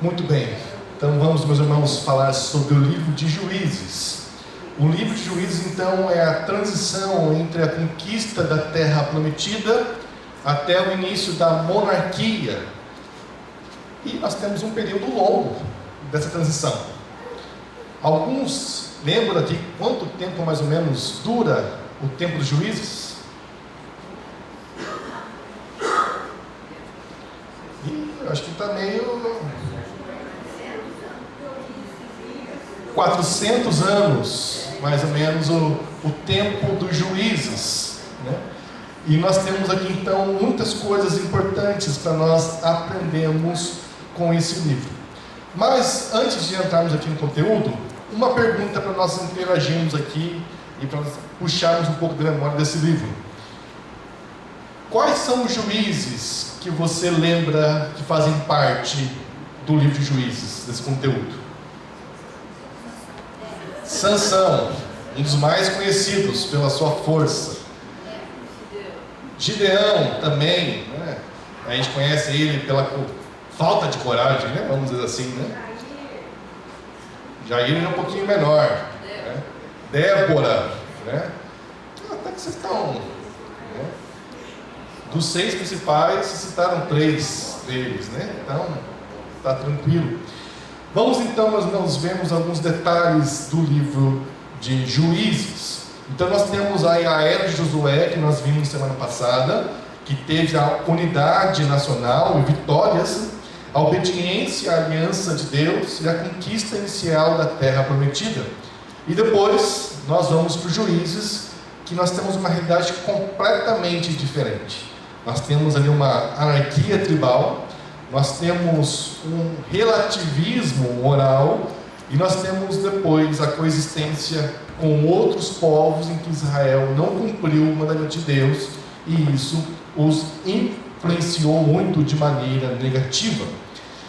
Muito bem, então vamos, meus irmãos, falar sobre o livro de Juízes. O livro de Juízes, então, é a transição entre a conquista da Terra Prometida até o início da monarquia. E nós temos um período longo dessa transição. Alguns lembram de quanto tempo mais ou menos dura o tempo dos juízes? E acho que está meio... 400 anos, mais ou menos, o tempo dos juízes, né? E nós temos aqui então muitas coisas importantes para nós aprendermos com esse livro. Mas antes de entrarmos aqui no conteúdo, uma pergunta para nós interagirmos aqui e para nós puxarmos um pouco da memória desse livro. Quais são os juízes que você lembra que fazem parte do livro de Juízes, desse conteúdo? Sansão, um dos mais conhecidos pela sua força. Gideão também, né? A gente conhece ele pela falta de coragem, né? Vamos dizer assim, né? Jair é um pouquinho menor, né? Débora, né? Até que vocês estão, né? Dos 6 principais, se citaram 3 deles, né? Então, está tranquilo. Vamos então, nós vemos alguns detalhes do livro de Juízes. Então nós temos aí a era de Josué, que nós vimos semana passada, que teve a unidade nacional e vitórias, a obediência à aliança de Deus e a conquista inicial da terra prometida. E depois nós vamos para os Juízes, que nós temos uma realidade completamente diferente. Nós temos ali uma anarquia tribal, nós temos um relativismo moral e nós temos depois a coexistência com outros povos em que Israel não cumpriu o mandamento de Deus e isso os influenciou muito de maneira negativa.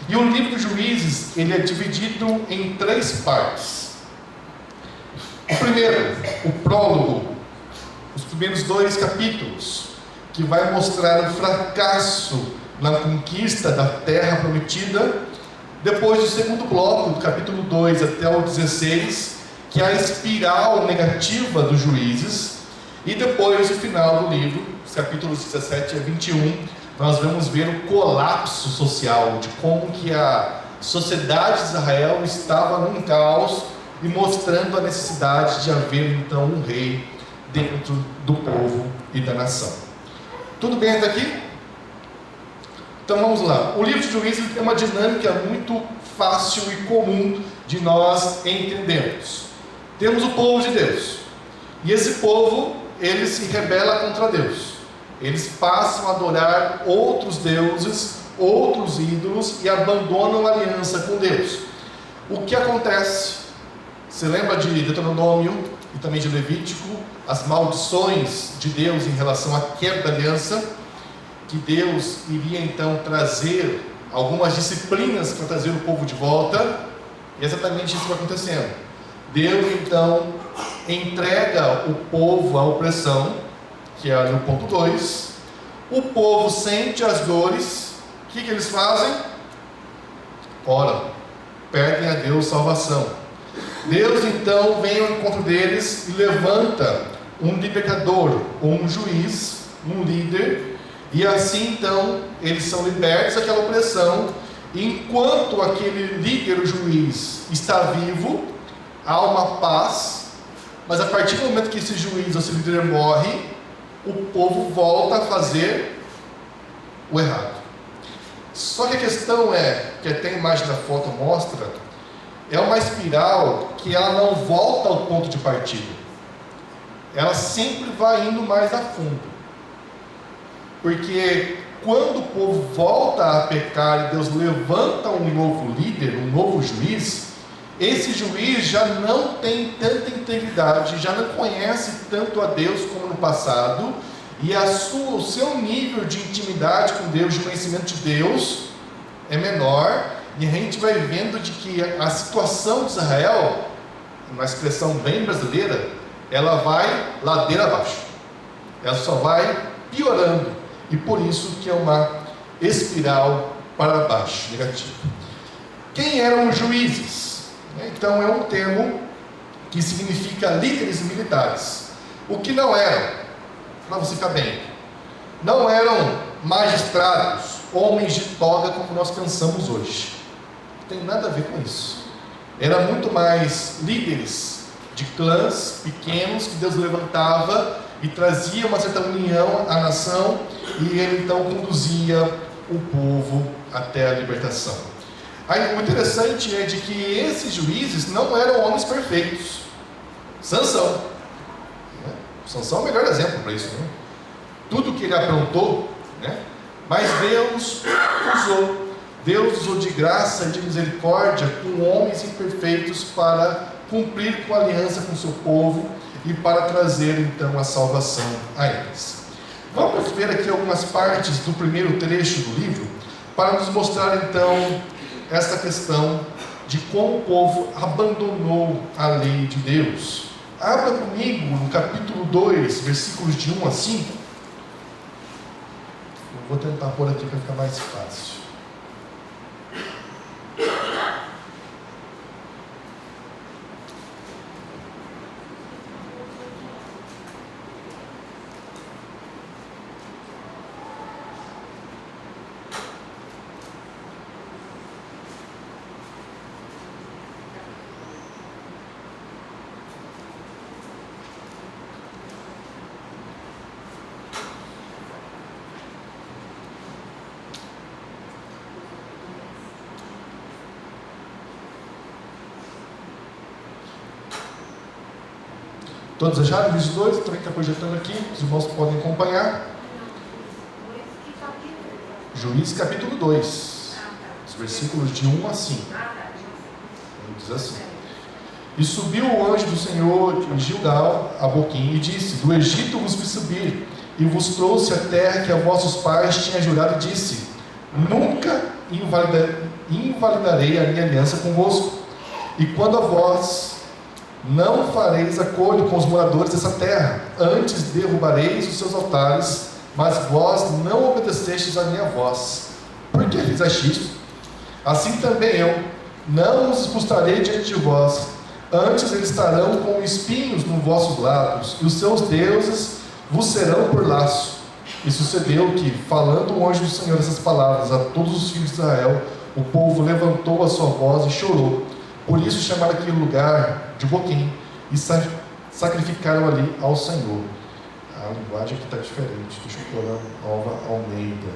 E o livro de Juízes, ele é dividido em 3 partes. O primeiro, o prólogo, os primeiros 2 capítulos, que vai mostrar o fracasso na conquista da terra prometida. Depois do segundo bloco, do capítulo 2 até o 16, que é a espiral negativa dos juízes. E depois, no final do livro, os capítulos 17 a 21, nós vamos ver o colapso social, de como que a sociedade de Israel estava num caos e mostrando a necessidade de haver então um rei dentro do povo e da nação. Tudo bem até aqui? Então vamos lá. O livro de Juízes tem uma dinâmica muito fácil e comum de nós entendermos. Temos o povo de Deus. E esse povo, ele se rebela contra Deus. Eles passam a adorar outros deuses, outros ídolos e abandonam a aliança com Deus. O que acontece? Você lembra de Deuteronômio e também de Levítico? As maldições de Deus em relação à quebra da aliança, que Deus iria então trazer algumas disciplinas para trazer o povo de volta, e exatamente isso vai acontecendo. Deus então entrega o povo à opressão, que é ali o ponto 2, o povo sente as dores, o que eles fazem? Oram, pedem a Deus salvação. Deus então vem ao encontro deles e levanta um libertador, ou um juiz, um líder. E assim então eles são libertos daquela opressão. Enquanto aquele líder, o juiz, está vivo, há uma paz. Mas a partir do momento que esse juiz ou esse líder morre, o povo volta a fazer o errado. Só que a questão é, que até a imagem da foto mostra, é uma espiral que ela não volta ao ponto de partida. Ela sempre vai indo mais a fundo. Porque quando o povo volta a pecar e Deus levanta um novo líder, um novo juiz, esse juiz já não tem tanta integridade, já não conhece tanto a Deus como no passado, e o seu nível de intimidade com Deus, de conhecimento de Deus, é menor, e a gente vai vendo de que a situação de Israel, uma expressão bem brasileira, ela vai ladeira abaixo, ela só vai piorando. E por isso que é uma espiral para baixo, negativa. Quem eram os juízes? Então é um termo que significa líderes militares. O que não eram, para você ficar bem, não eram magistrados, homens de toga como nós pensamos hoje. Não tem nada a ver com isso. Era muito mais líderes de clãs pequenos que Deus levantava e trazia uma certa união à nação, e ele então conduzia o povo até a libertação. Aí, o interessante é de que esses juízes não eram homens perfeitos. Sansão, né? Sansão é o melhor exemplo para isso, né? Tudo que ele aprontou, né? Mas Deus usou de graça e de misericórdia com homens imperfeitos para cumprir com a aliança com o seu povo e para trazer então a salvação a eles. Vamos ver aqui algumas partes do primeiro trecho do livro para nos mostrar então essa questão de como o povo abandonou a lei de Deus. Abra comigo no capítulo 2, versículos de 1 a 5. Eu vou tentar pôr aqui para ficar mais fácil. Todos acharam? Juízes 2, eu também está projetando aqui, os irmãos podem acompanhar. Juízes capítulo 2, os versículos de 1 a 5. Diz assim: E subiu o anjo do Senhor de Gilgal a Boquim e disse: Do Egito vos fiz subir, e vos trouxe a terra que a vossos pais tinha jurado, e disse: Nunca invalidarei a minha aliança convosco, e quando a vós não fareis acordo com os moradores dessa terra, antes derrubareis os seus altares, mas vós não obedecestes a minha voz. Por que fizeste isto? Assim também eu não os expulsarei diante de vós, antes eles estarão com espinhos nos vossos lábios, e os seus deuses vos serão por laço. E sucedeu que, falando o anjo do Senhor essas palavras a todos os filhos de Israel, o povo levantou a sua voz e chorou. Por isso chamaram aquele lugar de Boquim, e sacrificaram ali ao Senhor. A linguagem aqui está diferente. Deixa eu pôr a Nova Almeida.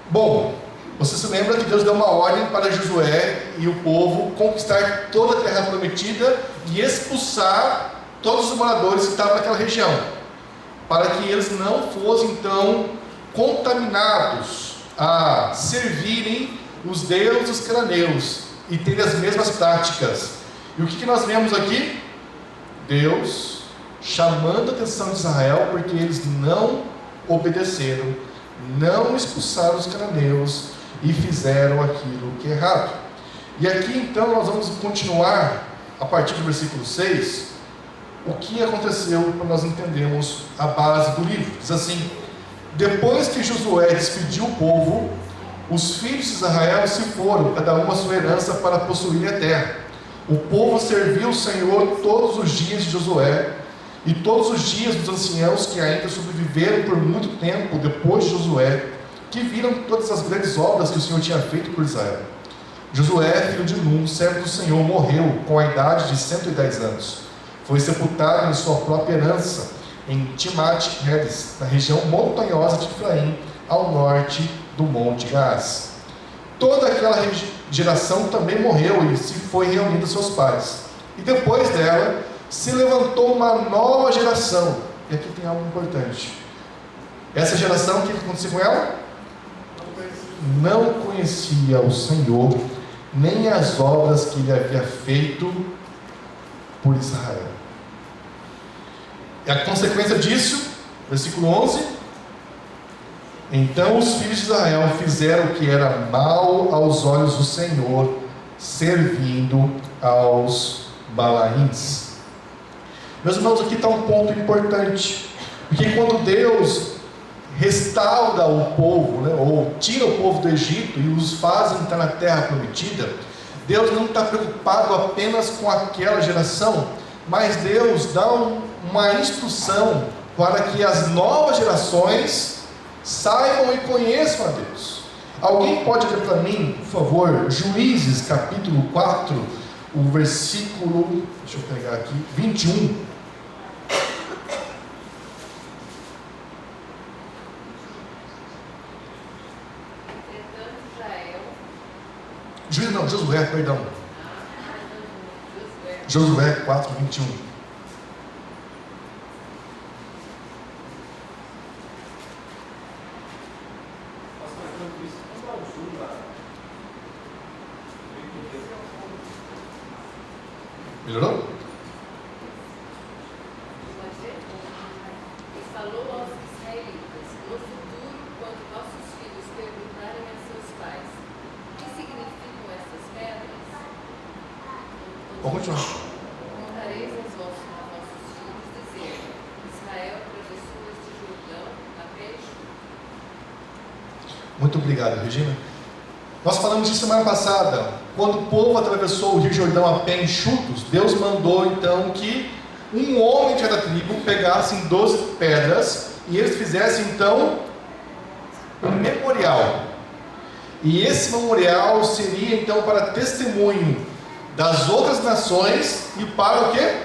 Bom, você se lembra que Deus deu uma ordem para Josué e o povo conquistar toda a terra prometida e expulsar todos os moradores que estavam naquela região, para que eles não fossem então contaminados a servirem os deuses cananeus e terem as mesmas práticas. E o que nós vemos aqui? Deus chamando a atenção de Israel, porque eles não obedeceram, não expulsaram os cananeus e fizeram aquilo que é errado. E aqui então nós vamos continuar a partir do versículo 6 o que aconteceu para nós entendermos a base do livro. Diz assim: Depois que Josué despediu o povo, os filhos de Israel se foram, cada um a sua herança, para possuir a terra. O povo serviu o Senhor todos os dias de Josué, e todos os dias dos anciãos que ainda sobreviveram por muito tempo depois de Josué, que viram todas as grandes obras que o Senhor tinha feito por Israel. Josué, filho de Nun, servo do Senhor, morreu com a idade de 110 anos. Foi sepultado em sua própria herança, em Timate-Heres, na região montanhosa de Efraim, ao norte do Monte Gaás. Toda aquela geração também morreu e se foi reunida a seus pais. E depois dela, se levantou uma nova geração. E aqui tem algo importante. Essa geração, o que aconteceu com ela? Não conhecia o Senhor, nem as obras que ele havia feito por Israel. E a consequência disso, versículo 11: Então os filhos de Israel fizeram o que era mal aos olhos do Senhor, servindo aos Balaíns. Meus irmãos, aqui está um ponto importante. Porque quando Deus restaura o povo, né, ou tira o povo do Egito e os faz entrar na terra prometida, Deus não está preocupado apenas com aquela geração, mas Deus dá uma instrução para que as novas gerações saibam e conheçam a Deus. Alguém pode ler para mim, por favor, Juízes capítulo 4, o versículo, deixa eu pegar aqui, 21. Josué, perdão. Josué 4, 21. Melhorou? E falou aos israelitas: no futuro, quando nossos filhos perguntarem a seus pais o que significam essas pedras, Vamos continuar. contareis aos vossos filhos, dizendo: Israel atravessou este Jordão a pé enxuto. Muito obrigado, Regina. Nós falamos isso semana passada. Quando o povo atravessou o Rio Jordão a pé enxutos, Deus mandou então que um homem de cada tribo pegasse 12 pedras e eles fizessem então um memorial. E esse memorial seria então para testemunho das outras nações e para o quê?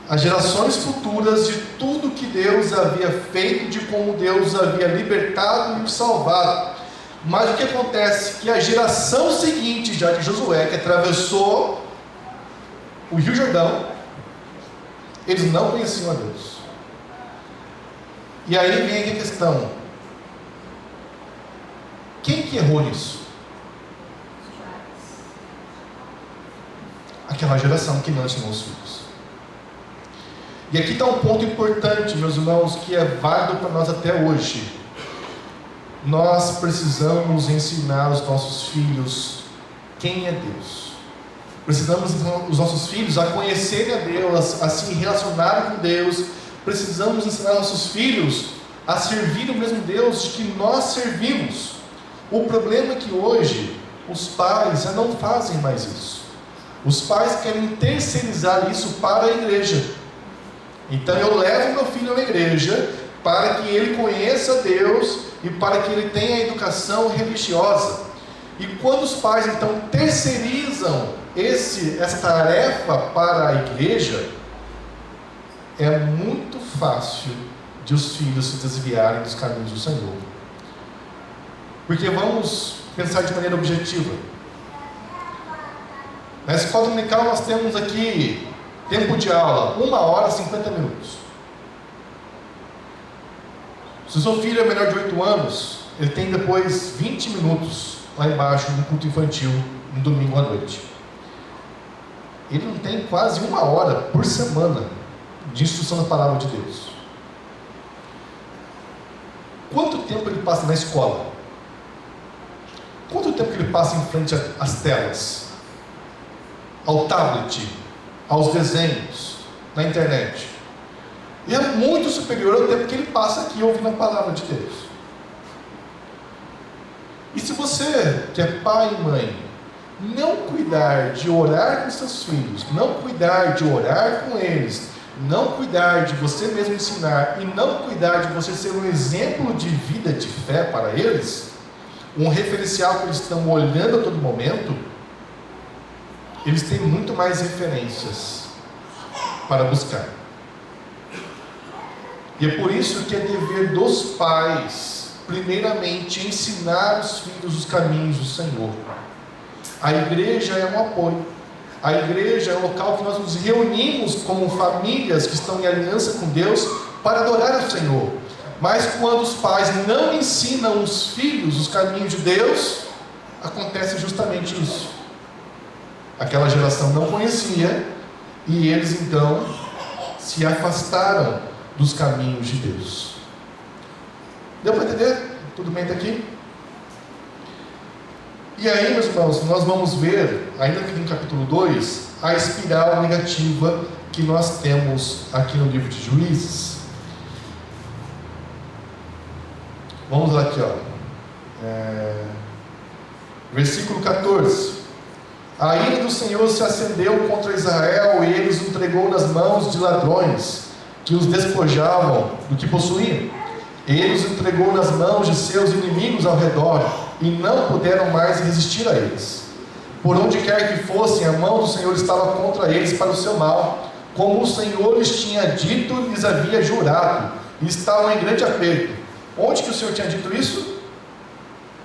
As gerações futuras de tudo que Deus havia feito, de como Deus havia libertado e salvado. Mas o que acontece? Que a geração seguinte, já de Josué, que atravessou o Rio Jordão, eles não conheciam a Deus. E aí vem aqui a questão: quem que errou nisso? Aquela geração que não ensinou os filhos. E aqui está um ponto importante, meus irmãos, que é válido para nós até hoje. Nós precisamos ensinar os nossos filhos quem é Deus. Precisamos ensinar os nossos filhos a conhecerem a Deus, a se relacionarem com Deus. Precisamos ensinar nossos filhos a servir o mesmo Deus de que nós servimos. O problema é que hoje os pais já não fazem mais isso. Os pais querem terceirizar isso para a igreja. Então eu levo meu filho à igreja para que ele conheça Deus e para que ele tenha a educação religiosa. E quando os pais então terceirizam essa tarefa para a igreja, é muito fácil de os filhos se desviarem dos caminhos do Senhor. Porque vamos pensar de maneira objetiva. Na escola dominical nós temos aqui tempo de aula, 1 hora e 50 minutos. Se o seu filho é menor de 8 anos, ele tem depois 20 minutos lá embaixo no culto infantil, no domingo à noite. Ele não tem quase 1 hora por semana de instrução da palavra de Deus. Quanto tempo ele passa na escola? Quanto tempo que ele passa em frente às telas? Ao tablet? Aos desenhos? Na internet? E é muito superior ao tempo que ele passa aqui ouvindo a palavra de Deus. E se você, que é pai e mãe, não cuidar de orar com seus filhos, não cuidar de orar com eles, não cuidar de você mesmo ensinar e não cuidar de você ser um exemplo de vida, de fé para eles, um referencial que eles estão olhando a todo momento, eles têm muito mais referências para buscar. E é por isso que é dever dos pais, primeiramente, ensinar os filhos os caminhos do Senhor. A igreja é um apoio. A igreja é um local que nós nos reunimos como famílias que estão em aliança com Deus para adorar o Senhor. Mas quando os pais não ensinam os filhos os caminhos de Deus, acontece justamente isso. Aquela geração não conhecia e eles então se afastaram dos caminhos de Deus. Deu para entender? Tudo bem até aqui? E aí, meus irmãos, nós vamos ver, ainda aqui no capítulo 2, a espiral negativa que nós temos aqui no livro de Juízes. Vamos lá aqui, ó. Versículo 14. A ira do Senhor se acendeu contra Israel e ele os entregou nas mãos de ladrões que os despojavam do que possuíam. Ele os entregou nas mãos de seus inimigos ao redor e não puderam mais resistir a eles. Por onde quer que fossem, a mão do Senhor estava contra eles para o seu mal, como o Senhor lhes tinha dito, lhes havia jurado, e estavam em grande aperto. Onde que o Senhor tinha dito isso?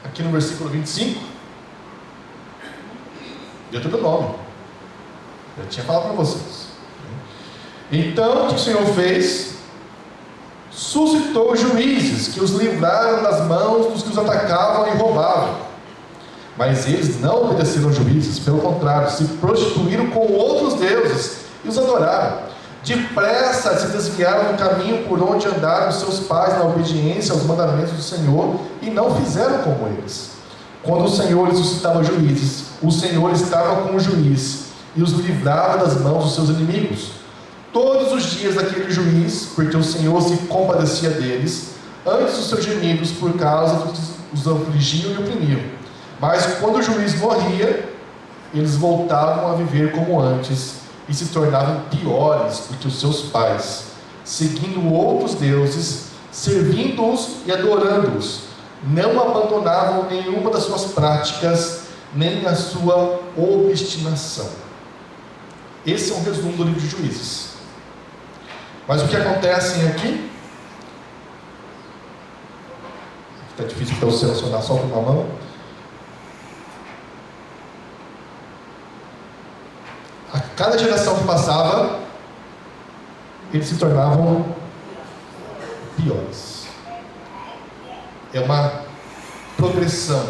Aqui no versículo 25. Deuteronômio. Eu tinha falado para vocês. Então, o que o Senhor fez? Suscitou juízes que os livraram das mãos dos que os atacavam e roubavam. Mas eles não obedeceram aos juízes, pelo contrário, se prostituíram com outros deuses e os adoraram. Depressa se desviaram do caminho por onde andaram seus pais na obediência aos mandamentos do Senhor e não fizeram como eles. Quando o Senhor lhes suscitava juízes, o Senhor estava com o juiz e os livrava das mãos dos seus inimigos. Todos os dias daquele juiz, porque o Senhor se compadecia deles, antes dos seus gemidos por causa dos que os afligiam e oprimiam. Mas quando o juiz morria, eles voltavam a viver como antes e se tornavam piores do que os seus pais, seguindo outros deuses, servindo-os e adorando-os. Não abandonavam nenhuma das suas práticas, nem a sua obstinação. Esse é um resumo do livro de Juízes. Mas o que acontece aqui? Está difícil para você selecionar só com uma mão. A cada geração que passava, eles se tornavam piores. É uma progressão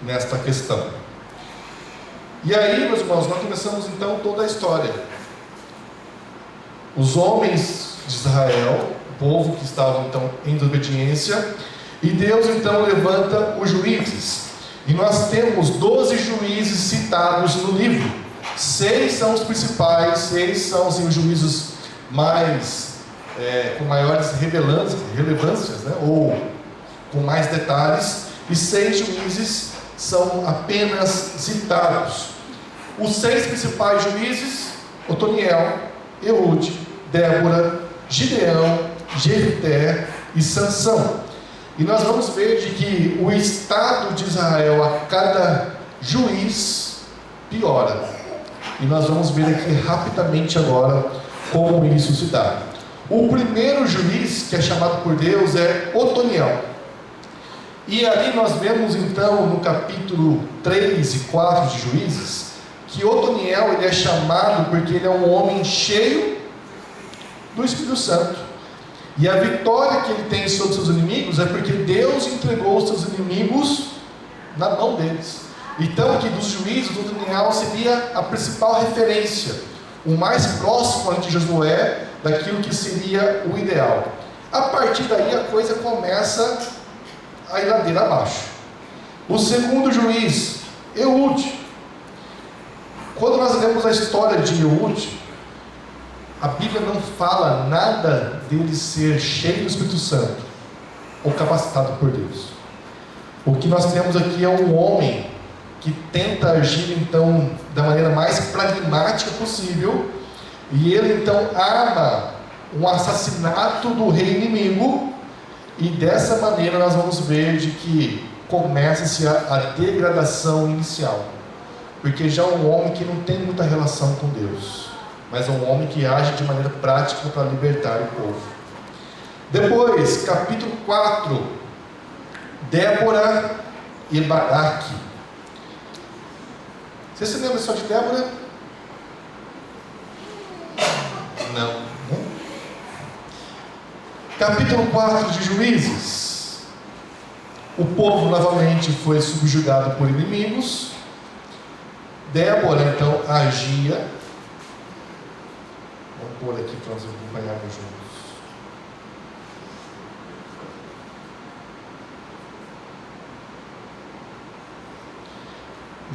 nesta questão. E aí, meus irmãos, nós começamos então toda a história. Os homens de Israel, o povo que estavam então em desobediência, e Deus então levanta os juízes. E nós temos 12 juízes citados no livro. 6 são os principais, 6 são assim, os juízos mais com maiores relevâncias, né? Ou com mais detalhes, e 6 juízes são apenas citados. Os 6 principais juízes: Otoniel, Eude, Débora, Gideão, Jefté e Sansão. E nós vamos ver de que o estado de Israel a cada juiz piora. E nós vamos ver aqui rapidamente agora como isso se dá. O primeiro juiz que é chamado por Deus é Otoniel. E ali nós vemos então no capítulo 3 e 4 de Juízes, que Otoniel ele é chamado porque ele é um homem cheio do Espírito Santo. E a vitória que ele tem sobre seus inimigos é porque Deus entregou os seus inimigos na mão deles. Então aqui dos juízes, Otoniel seria a principal referência, o mais próximo de Josué daquilo que seria o ideal. A partir daí a coisa começa a ir ladeira abaixo. O segundo juiz, Eude. Quando nós lemos a história de Eude, a Bíblia não fala nada dele ser cheio do Espírito Santo ou capacitado por Deus. O que nós temos aqui é um homem que tenta agir então da maneira mais pragmática possível, e ele então arma um assassinato do rei inimigo, e dessa maneira nós vamos ver de que começa-se a degradação inicial, porque já é um homem que não tem muita relação com Deus, mas é um homem que age de maneira prática para libertar o povo. Depois, capítulo 4, Débora e Baraque. Você se lembra só de Débora? Não, né? Capítulo 4 de Juízes. O povo novamente foi subjugado por inimigos. Débora então agia. Vamos pôr aqui para nós acompanharmos juntos.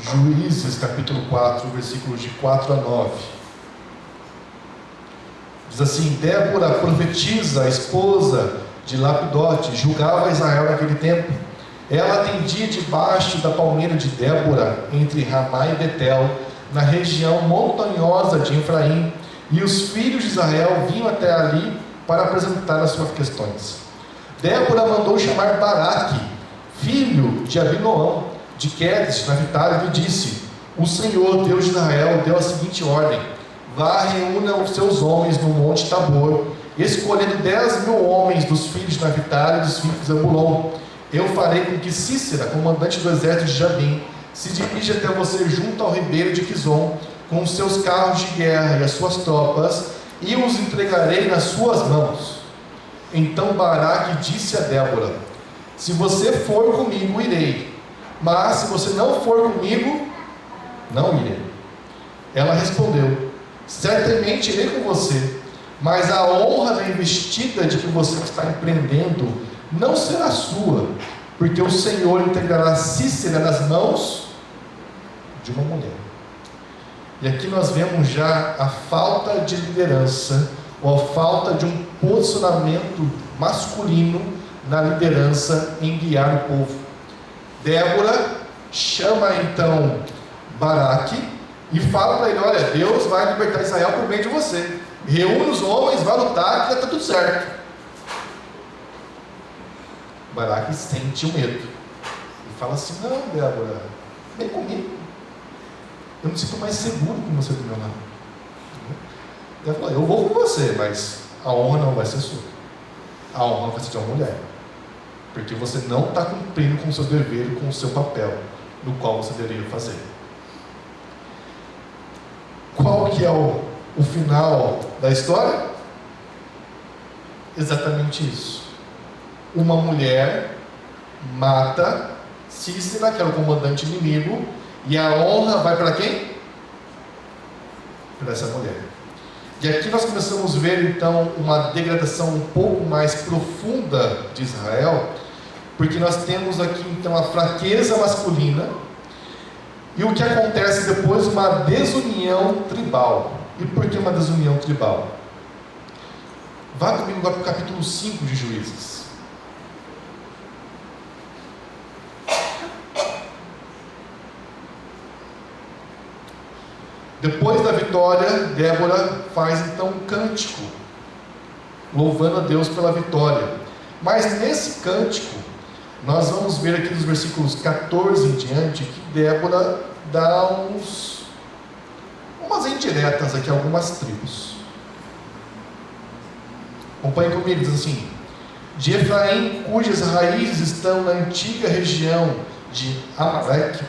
Juízes capítulo 4, versículos de 4 a 9. Diz assim: Débora, profetiza, a esposa de Lapidote, julgava Israel naquele tempo. Ela atendia debaixo da palmeira de Débora, entre Ramá e Betel, na região montanhosa de Efraim, e os filhos de Israel vinham até ali para apresentar as suas questões. Débora mandou chamar Baraque, filho de Abinoão, de Quedes, Naftali, e lhe disse: o Senhor, Deus de Israel, deu a seguinte ordem: vá, reúna os seus homens no monte Tabor, escolhendo 10.000 homens dos filhos de Naftali e dos filhos de Zabulon. Eu farei com que Cícera, comandante do exército de Jabim, se dirija até você junto ao ribeiro de Quizon, com os seus carros de guerra e as suas tropas, e os entregarei nas suas mãos. Então Baraque disse a Débora: se você for comigo, irei, mas se você não for comigo, não irei. Ela respondeu: certamente irei com você, mas a honra da investida de que você está empreendendo não será sua, porque o Senhor entregará Cícera nas mãos de uma mulher. E aqui nós vemos já a falta de liderança, ou a falta de um posicionamento masculino na liderança em guiar o povo. Débora chama então Baraque e fala para ele: olha, Deus vai libertar Israel por meio de você. Reúne os homens, vai lutar, que está tudo certo. Baraque sente o medo e fala assim: não, Débora, vem comigo, eu me sinto mais seguro com você do meu lado. Ela fala: eu vou com você, mas a honra não vai ser sua, a honra vai ser de uma mulher, porque você não está cumprindo com o seu dever e com o seu papel, no qual você deveria fazer. Qual que é o final da história? Exatamente isso. Uma mulher mata Cícera, que era o comandante inimigo, e a honra vai para quem? Para essa mulher. E aqui nós começamos a ver então uma degradação um pouco mais profunda de Israel, porque nós temos aqui então a fraqueza masculina, e o que acontece depois? Uma desunião tribal. E por que uma desunião tribal? Vá comigo agora para o capítulo 5 de Juízes. Depois da vitória, Débora faz então um cântico, louvando a Deus pela vitória. Mas nesse cântico, nós vamos ver aqui nos versículos 14 em diante, que Débora dá umas indiretas aqui a algumas tribos. Acompanhe comigo, diz assim: de Efraim, cujas raízes estão na antiga região de Amaleque,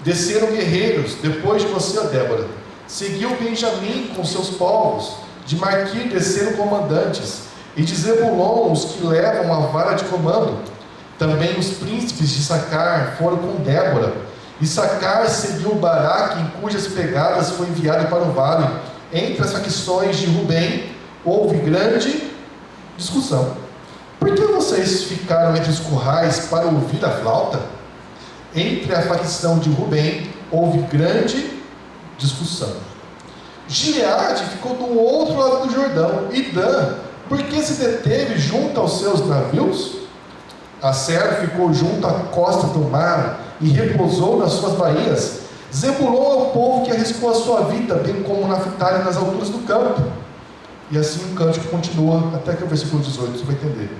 desceram guerreiros depois de você, ó Débora. Seguiu Benjamim com seus povos, de Marquir desceram comandantes, e de Zebulon os que levam a vara de comando. Também os príncipes de Issacar foram com Débora. Issacar seguiu Baraque, em cujas pegadas foi enviado para o vale. Entre as facções de Rubem houve grande discussão. Por que vocês ficaram entre os currais para ouvir a flauta? Entre a facção de Rubem houve grande discussão. Gileade ficou do outro lado do Jordão. E Dan, por que se deteve junto aos seus navios? Asser ficou junto à costa do mar e repousou nas suas baías. Zebulon é o povo que arriscou a sua vida, bem como Naftali nas alturas do campo. E assim o cântico continua até que o versículo 18, você vai entender.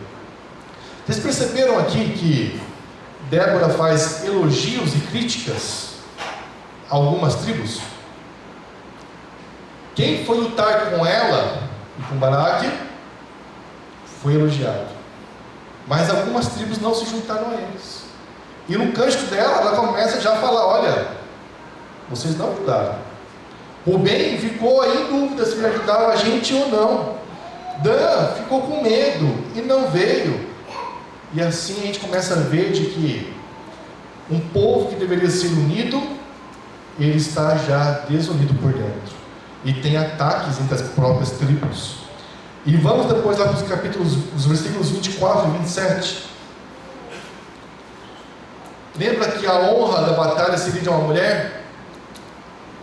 Vocês perceberam aqui que Débora faz elogios e críticas a algumas tribos? Quem foi lutar com ela e com Baraque foi elogiado, mas algumas tribos não se juntaram a eles. E no cântico dela, ela começa já a falar: olha, vocês não ajudaram. Rubem ficou aí em dúvida se ele ajudava a gente ou não. Dan ficou com medo e não veio. E assim a gente começa a ver de que um povo que deveria ser unido, ele está já desunido por dentro. E tem ataques entre as próprias tribos. E vamos depois lá para os capítulos, os versículos 24 e 27. Lembra que a honra da batalha seria de uma mulher?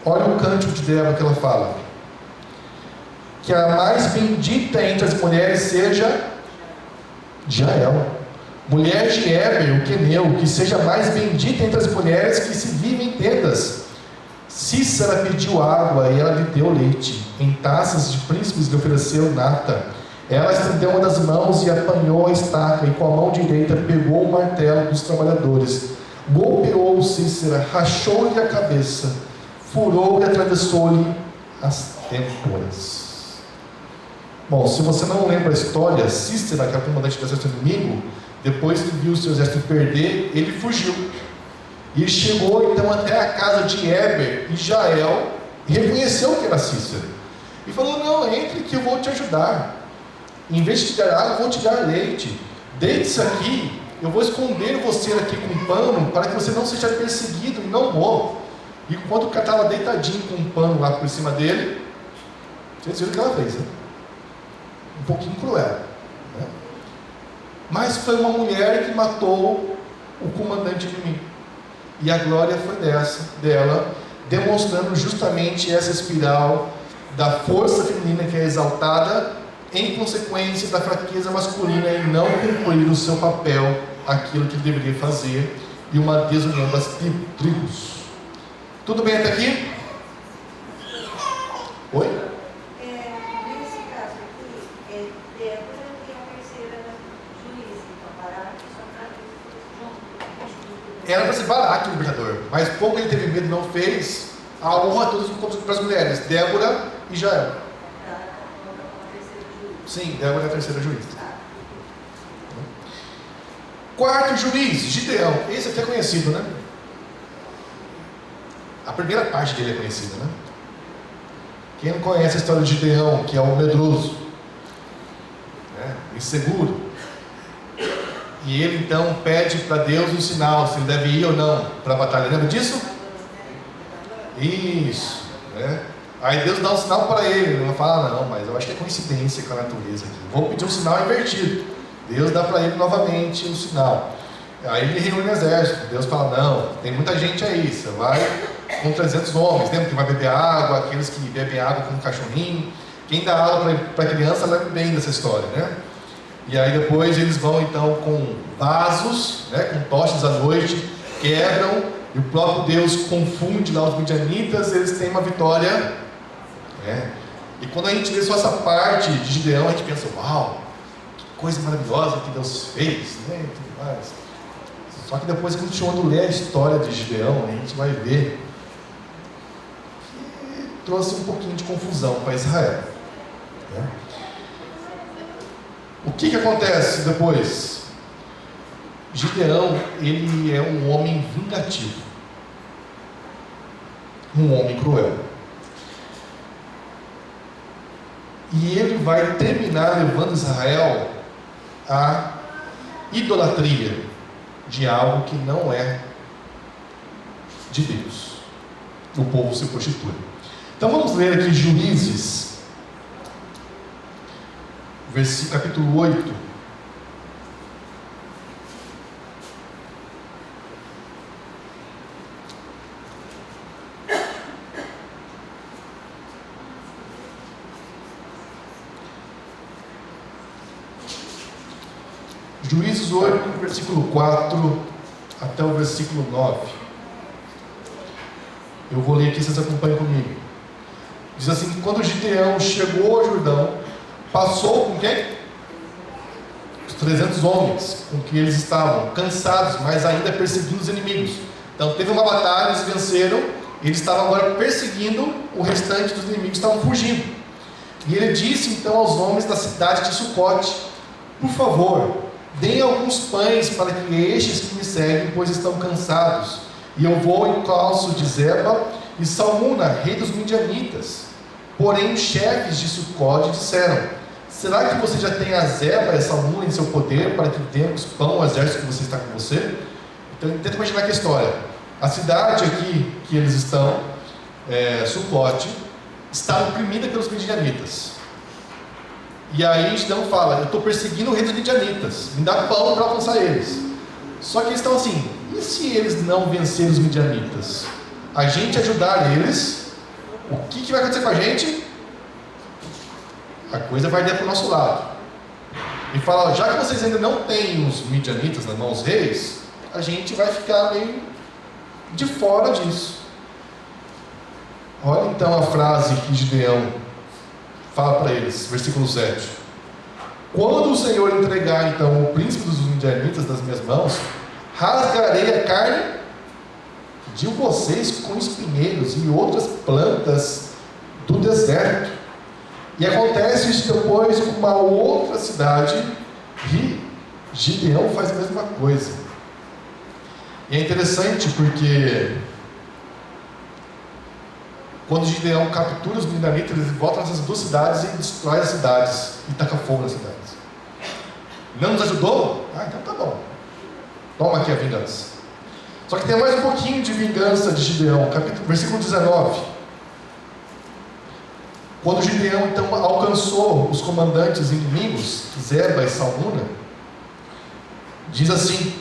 Olha o cântico de Débora que ela fala: que a mais bendita entre as mulheres seja de Jael, mulher de Heber, o queneu, que seja mais bendita entre as mulheres que se vivem em tendas. Cícera pediu água e ela lhe deu leite. Em taças de príncipes lhe ofereceu nata. Ela estendeu uma das mãos e apanhou a estaca, e com a mão direita pegou o martelo dos trabalhadores. Golpeou Cícera, rachou-lhe a cabeça, furou e atravessou-lhe as têmporas. Bom, se você não lembra a história, Cícera, que é o comandante do exército inimigo, depois que viu o seu exército perder, ele fugiu. E chegou então até a casa de Heber e Jael, e reconheceu que era Cícera. E falou: não, entre que eu vou te ajudar. Em vez de te dar água, eu vou te dar leite. Deite-se aqui, eu vou esconder você aqui com um pano, para que você não seja perseguido e não morra. E quando o cara estava deitadinho com um pano lá por cima dele, vocês viram o que ela fez, né? Um pouquinho cruel, né? Mas foi uma mulher que matou o comandante inimigo. E a glória foi dela, demonstrando justamente essa espiral da força feminina que é exaltada em consequência da fraqueza masculina em não cumprir o seu papel, aquilo que ele deveria fazer, e uma desunião das tribos. Tudo bem até aqui? Oi? Nesse caso aqui, Débora tem a terceira juíza, então Baraque só está junto. Era para ser Baraque o libertador, mas pouco ele teve medo, não fez. A honra todas para as mulheres, Débora e Jael. Sim, Débora é a terceira juíza. Quarto juiz, Gideão. Esse aqui é conhecido, né? A primeira parte dele é conhecida, né? Quem não conhece a história de Gideão, que é o medroso, né? Inseguro, e ele então pede para Deus um sinal, se ele deve ir ou não para a batalha. Lembra disso? Isso, né? Aí Deus dá um sinal para ele. Ele vai falar: não, mas eu acho que é coincidência com a natureza aqui. Vou pedir um sinal invertido. Deus dá para ele novamente um sinal. Aí ele reúne o exército. Deus fala: não, tem muita gente aí, você vai com 300 homens. Lembra que vai beber água, aqueles que bebem água com um cachorrinho. Quem dá aula para criança lembra bem dessa história, né? E aí depois eles vão então com vasos, né, com tochas à noite, quebram, e o próprio Deus confunde lá os midianitas. Eles têm uma vitória, né? E quando a gente vê só essa parte de Gideão, a gente pensa: uau, que coisa maravilhosa que Deus fez, né? E tudo mais. Só que depois, quando a gente quando lê a história de Gideão, a gente vai ver que trouxe um pouquinho de confusão para Israel, né? O que acontece depois? Gideão, ele é um homem vingativo, um homem cruel, e ele vai terminar levando Israel à idolatria de algo que não é de Deus. O povo se prostitui. Então vamos ler aqui Juízes, capítulo 8. Juízes 8, versículo 4 até o versículo 9. Eu vou ler aqui, vocês acompanham comigo. Diz assim: quando Gideão chegou ao Jordão, passou com quem? Os 300 homens com que eles estavam, cansados, mas ainda perseguindo os inimigos. Então teve uma batalha, eles venceram, e eles estavam agora perseguindo o restante dos inimigos, estavam fugindo. E ele disse então aos homens da cidade de Sucote: por favor, deem alguns pães para que estes que me seguem, pois estão cansados, e eu vou em encalço de Zeba e Salmuna, rei dos midianitas. Porém os chefes de Sucote disseram: será que você já tem a Zeba e a Salmuna em seu poder, para que demos pão ao exército que você está com você? Então tenta imaginar aqui a história. A cidade aqui que eles estão, Sucote, está oprimida pelos midianitas. E aí Gideão fala: eu estou perseguindo o rei dos midianitas, me dá pão para alcançar eles. Só que eles estão assim: e se eles não vencerem os midianitas? A gente ajudar eles, o que vai acontecer com a gente? A coisa vai dar para o nosso lado. E fala: já que vocês ainda não têm os midianitas nas mãos reis, a gente vai ficar meio de fora disso. Olha então a frase que Gideão fala para eles, versículo 7. Quando o Senhor entregar então o príncipe dos midianitas das minhas mãos, rasgarei a carne de vocês com espinheiros e outras plantas do deserto. E acontece isso depois com uma outra cidade, e Gideão faz a mesma coisa. E é interessante porque quando Gideão captura os midianitas, ele volta nessas duas cidades e destrói as cidades e taca fogo nas cidades. Não nos ajudou? Ah, então tá bom. Toma aqui a vingança. Só que tem mais um pouquinho de vingança de Gideão, versículo 19. Quando Gideão então alcançou os comandantes inimigos, Zeba e Salmuna, diz assim: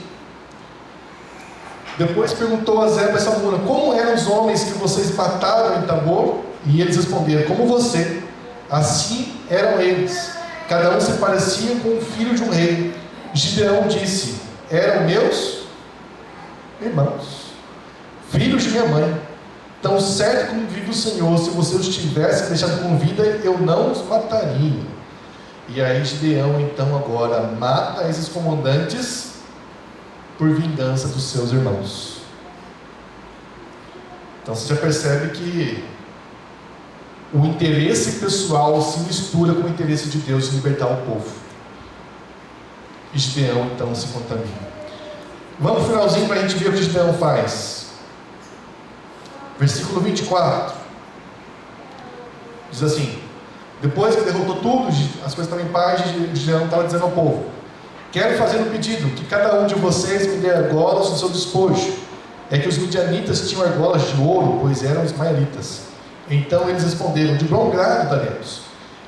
depois perguntou a Zeba e Salmuna: como eram os homens que vocês mataram em Tabor? E eles responderam: como você. Assim eram eles, cada um se parecia com o filho de um rei. Gideão disse: eram meus irmãos, filhos de minha mãe. Tão certo como vive o Senhor, se você os tivesse deixado com vida, eu não os mataria. E aí Gideão então agora mata esses comandantes por vingança dos seus irmãos. Então você já percebe que o interesse pessoal se mistura com o interesse de Deus de libertar o povo. E Gideão então se contamina. Vamos no finalzinho para a gente ver o que Gideão faz. Versículo 24 diz assim: depois que derrotou tudo, as coisas estavam em paz, Gideão estava dizendo ao povo: quero fazer um pedido, que cada um de vocês me dê argolas no seu despojo. É que os midianitas tinham argolas de ouro, pois eram ismaelitas. Então eles responderam: de bom grado daremos.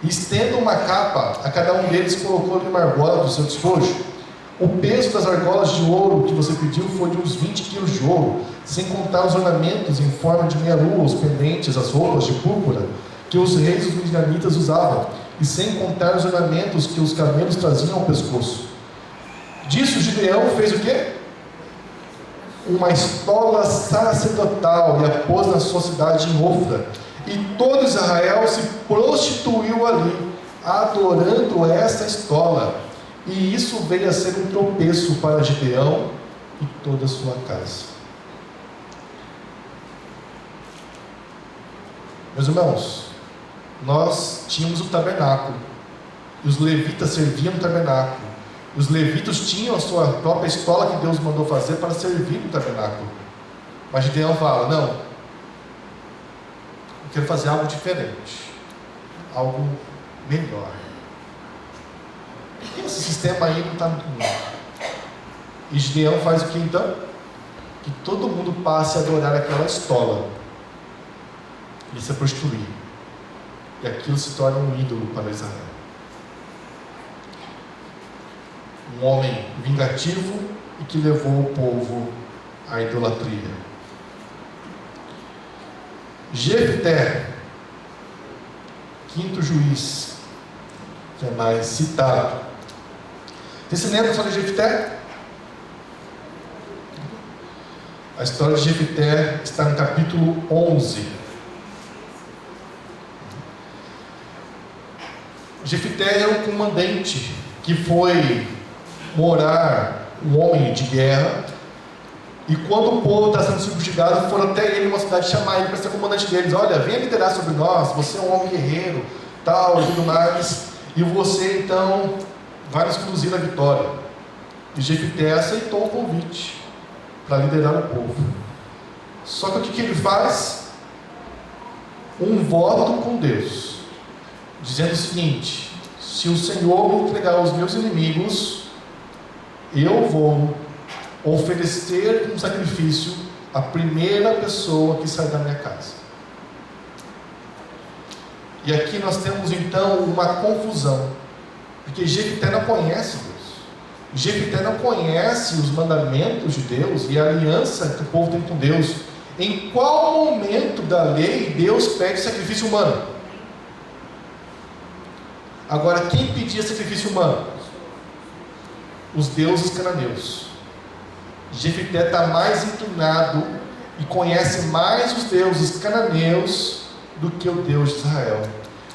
E estendo uma capa a cada um deles, colocou-lhe uma argola do seu despojo. O peso das argolas de ouro que você pediu foi de uns 20 quilos de ouro, sem contar os ornamentos em forma de meia-lua, os pendentes, as roupas de púrpura que os reis dos midianitas usavam, e sem contar os ornamentos que os camelos traziam ao pescoço. Disso Gideão fez o quê? Uma estola sacerdotal, e a pôs na sua cidade em Ofra. E todo Israel se prostituiu ali, adorando essa estola. E isso veio a ser um tropeço para Gideão e toda a sua casa. Meus irmãos, nós tínhamos o tabernáculo, e os levitas serviam no tabernáculo. Os levitas tinham a sua própria estola que Deus mandou fazer para servir no tabernáculo. Mas Gideão fala: não, eu quero fazer algo diferente, algo melhor. Esse sistema aí não está muito bom. E Gideão faz o que então? Que todo mundo passe a adorar aquela estola e se prostituir. E aquilo se torna um ídolo para Israel. Um homem vingativo e que levou o povo à idolatria. Jefté, quinto juiz, que é mais citado. Você se lembra só de Jefté? A história de Jefté está no capítulo 11. Jefté é um comandante que foi morar, um homem de guerra, e quando o povo está sendo subjugado, foram até ele, uma cidade, chamar ele para ser comandante deles. Olha, venha liderar sobre nós, você é um homem guerreiro, tal, e tudo mais, e você então vai nos conduzir à vitória. E Jefté aceitou o convite para liderar o povo. Só que o que ele faz? Um voto com Deus, dizendo o seguinte: se o Senhor me entregar os meus inimigos, eu vou oferecer um sacrifício à primeira pessoa que sair da minha casa. E aqui nós temos então uma confusão, porque Jefté não conhece Deus. Jefté não conhece os mandamentos de Deus e a aliança que o povo tem com Deus. Em qual momento da lei Deus pede sacrifício humano? Agora, quem pedia sacrifício humano? os deuses cananeus. Jefité está mais inclinado e conhece mais os deuses cananeus do que o Deus de Israel,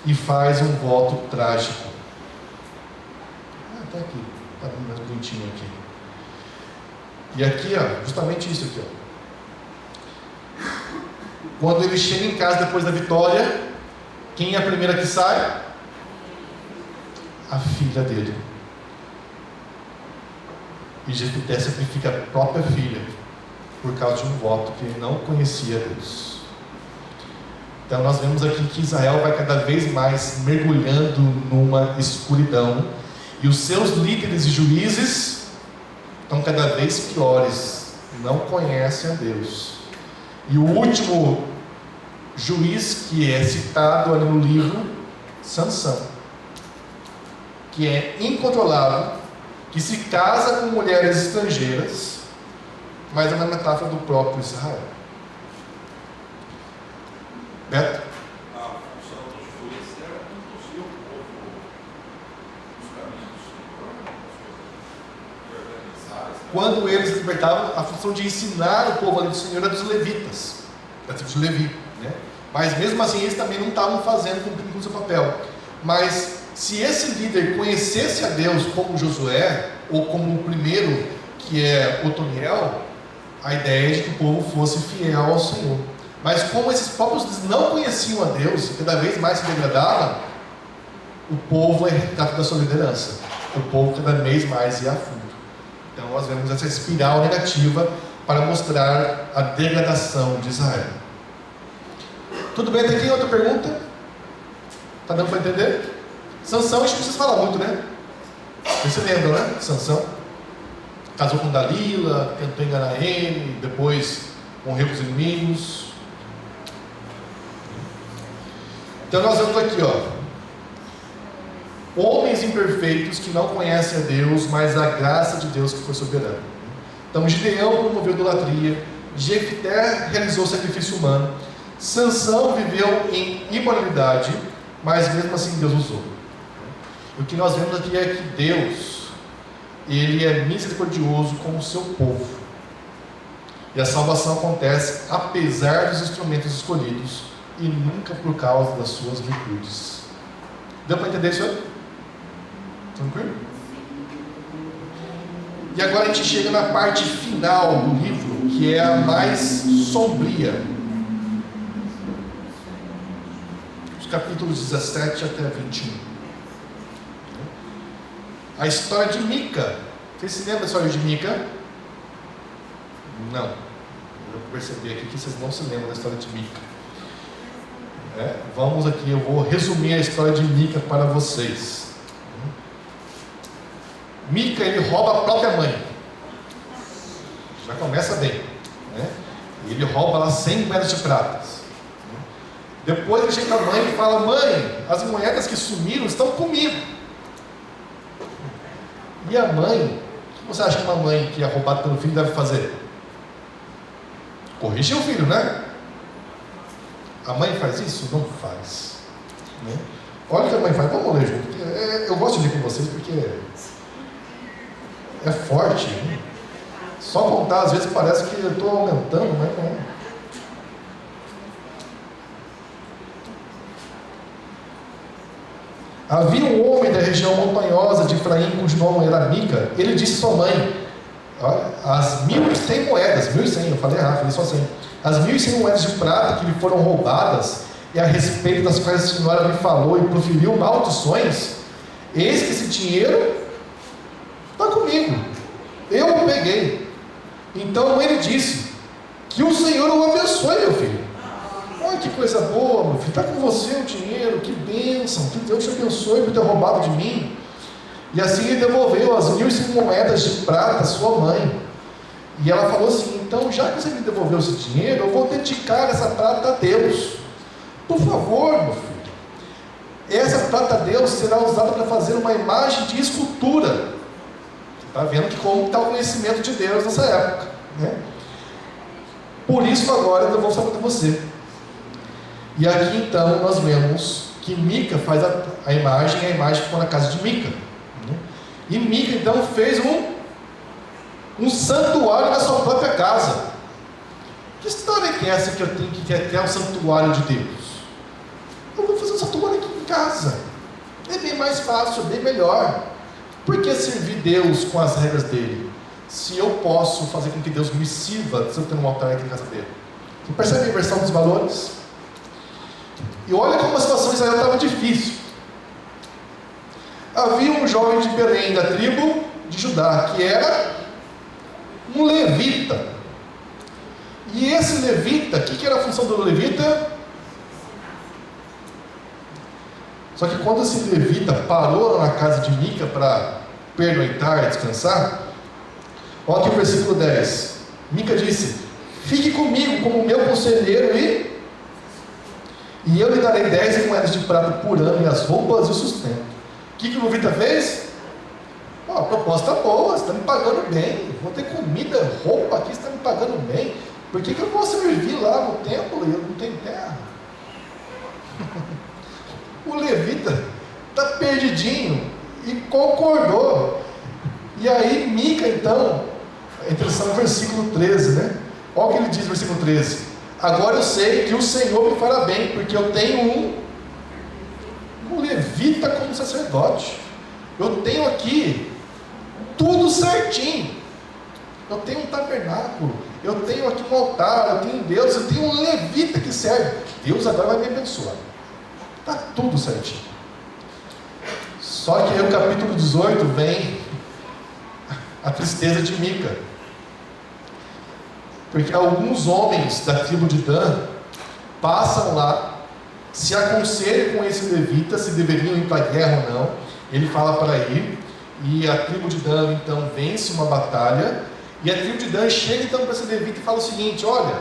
e faz um voto trágico. Está aqui, está mais bonitinho aqui. E aqui, justamente isso aqui. Quando ele chega em casa depois da vitória, quem é a primeira que sai? A filha dele. E Jefité sacrifica a própria filha por causa de um voto que ele não conhecia Deus. Então nós vemos aqui que Israel vai cada vez mais mergulhando numa escuridão, e os seus líderes e juízes estão cada vez piores, não conhecem a Deus. E o último juiz que é citado ali no livro, Sansão, que é incontrolável, que se casa com mulheres estrangeiras, mas é uma metáfora do próprio Israel. Beto? A função dos juízes era conduzir o povo nos caminhos organizados. Quando eles libertavam, a função de ensinar o povo ali do Senhor era dos levitas, da tribo de Levi, né? Mas mesmo assim eles também não estavam cumprindo o seu papel. Mas se esse líder conhecesse a Deus como Josué, ou como o primeiro, que é Otoniel, a ideia é de que o povo fosse fiel ao Senhor. Mas como esses próprios não conheciam a Deus, e cada vez mais se degradavam, o povo é retrato da sua liderança. O povo cada vez mais ia a fundo. Então nós vemos essa espiral negativa para mostrar a degradação de Israel. Tudo bem? Tem aqui outra pergunta? Está dando para entender? Sansão, a gente não precisa falar muito, né? Vocês se lembram, né? Sansão casou com Dalila, tentou enganar ele, depois morreu com os inimigos. Então nós vemos aqui, homens imperfeitos que não conhecem a Deus, mas a graça de Deus que foi soberana. Então Gideão promoveu idolatria, Jefté realizou sacrifício humano, Sansão viveu em imoralidade, mas mesmo assim Deus usou. O que nós vemos aqui é que Deus, Ele é misericordioso com o seu povo, e a salvação acontece apesar dos instrumentos escolhidos, e nunca por causa das suas virtudes. Deu para entender isso aí? Tranquilo? E agora a gente chega na parte final do livro, que é a mais sombria. Os capítulos 17 até 21. A história de Mica. Vocês se lembram da história de Mica? Não. Eu percebi aqui que vocês não se lembram da história de Mica. Vamos aqui, eu vou resumir a história de Mica para vocês. Mica, ele rouba a própria mãe. Já começa bem, né? Ele rouba lá 100 moedas de prata. Depois ele chega a mãe e fala: mãe, as moedas que sumiram estão comigo. E a mãe, o que você acha que uma mãe que é roubada pelo filho deve fazer? Corrigir o filho, né? A mãe faz isso? Não faz, né? Olha o que a mãe faz. Vamos ler junto. Eu gosto de ler com vocês porque é forte, né? Só contar às vezes parece que eu estou aumentando, mas não é. Havia um homem da região montanhosa de Efraim, cujo nome era Mica. Ele disse à sua mãe: olha, as 1.100 moedas, 1.100, eu falei errado, falei só 100. As 1.100 moedas de prata que lhe foram roubadas, e a respeito das quais a senhora me falou e proferiu maldições, eis que esse dinheiro está comigo, eu o peguei. Então a mãe lhe disse: que o Senhor o abençoe, meu filho. Olha que coisa boa, meu filho, está com você o dinheiro, que bênção, que Deus te abençoe por ter roubado de mim. E assim ele devolveu as 1.100 moedas de prata à sua mãe. E ela falou assim: então, já que você me devolveu esse dinheiro, eu vou dedicar essa prata a Deus. Por favor, meu filho, essa prata a Deus será usada para fazer uma imagem de escultura. Você está vendo que como está o conhecimento de Deus nessa época, né? Por isso agora eu vou falar para você. E aqui então nós vemos que Mica faz a imagem, e a imagem ficou na casa de Mica, né? E Mica então fez um um santuário na sua própria casa. Que história que é essa que eu tenho que quer um santuário de Deus? Eu vou fazer um santuário aqui em casa. É bem mais fácil, é bem melhor. Por que servir Deus com as regras dele? Se eu posso fazer com que Deus me sirva se eu tenho um altar aqui na casa dele. Você percebe a inversão dos valores? E olha como a situação de Israel estava difícil. Havia um jovem de Belém, da tribo de Judá, que era um levita. E esse levita, o que era a função do levita? Só que quando esse levita parou na casa de Mica para pernoitar e descansar, olha aqui o versículo 10. Mica disse: fique comigo como meu conselheiro e eu lhe darei 10 moedas de prata por ano e as roupas e o sustento. O que o levita fez? A proposta boa, você está me pagando bem, vou ter comida, roupa aqui, você está me pagando bem. Por que eu vou servir lá no templo e eu não tenho terra? O levita está perdidinho e concordou. E aí Mica então, entra no versículo 13, né? Olha o que ele diz no versículo 13: agora eu sei que o Senhor me fará bem, porque eu tenho um levita como sacerdote. Eu tenho aqui tudo certinho. Eu tenho um tabernáculo, eu tenho aqui um altar, eu tenho Deus, eu tenho um levita que serve. Deus agora vai me abençoar. Está tudo certinho. Só que aí o capítulo 18 vem a tristeza de Mica. Porque alguns homens da tribo de Dan passam lá, se aconselham com esse levita se deveriam ir para a guerra ou não. Ele fala para ir, e a tribo de Dan então vence uma batalha, e a tribo de Dan chega então para esse levita e fala o seguinte: olha,